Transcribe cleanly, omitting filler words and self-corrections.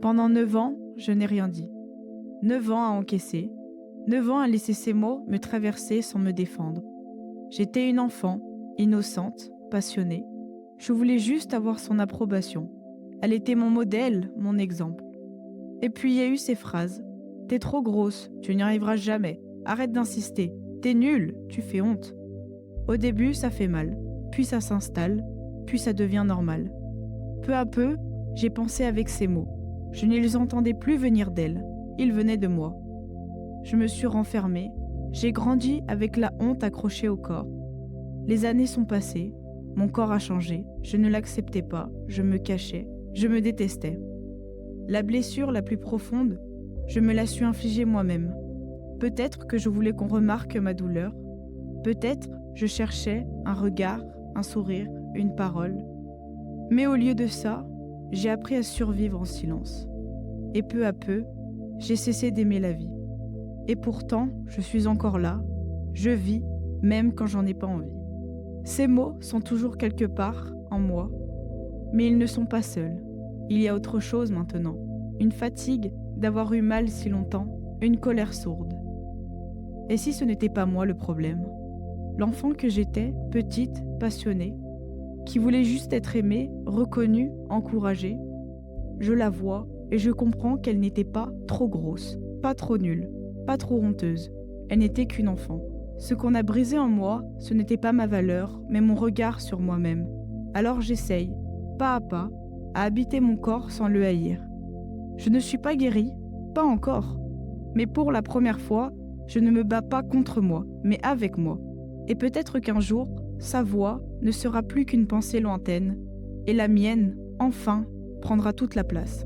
Pendant 9 ans, je n'ai rien dit. 9 ans à encaisser. 9 ans à laisser ces mots me traverser sans me défendre. J'étais une enfant, innocente, passionnée. Je voulais juste avoir son approbation. Elle était mon modèle, mon exemple. Et puis il y a eu ces phrases. T'es trop grosse, tu n'y arriveras jamais. Arrête d'insister. T'es nulle, tu fais honte. Au début, ça fait mal. Puis ça s'installe. Puis ça devient normal. Peu à peu, j'ai pensé avec ces mots. Je ne les entendais plus venir d'elle. Ils venaient de moi. Je me suis renfermée. J'ai grandi avec la honte accrochée au corps. Les années sont passées. Mon corps a changé. Je ne l'acceptais pas. Je me cachais. Je me détestais. La blessure la plus profonde, je me la suis infligée moi-même. Peut-être que je voulais qu'on remarque ma douleur. Peut-être je cherchais un regard, un sourire, une parole. Mais au lieu de ça, j'ai appris à survivre en silence. Et peu à peu, j'ai cessé d'aimer la vie. Et pourtant, je suis encore là. Je vis, même quand j'en ai pas envie. Ces mots sont toujours quelque part en moi, mais ils ne sont pas seuls. Il y a autre chose maintenant. Une fatigue d'avoir eu mal si longtemps, une colère sourde. Et si ce n'était pas moi le problème? L'enfant que j'étais, petite, passionnée, qui voulait juste être aimée, reconnue, encouragée. Je la vois et je comprends qu'elle n'était pas trop grosse, pas trop nulle, pas trop honteuse. Elle n'était qu'une enfant. Ce qu'on a brisé en moi, ce n'était pas ma valeur, mais mon regard sur moi-même. Alors j'essaye, pas à pas, à habiter mon corps sans le haïr. Je ne suis pas guérie, pas encore. Mais pour la première fois, je ne me bats pas contre moi, mais avec moi. Et peut-être qu'un jour, sa voix ne sera plus qu'une pensée lointaine, et la mienne, enfin, prendra toute la place.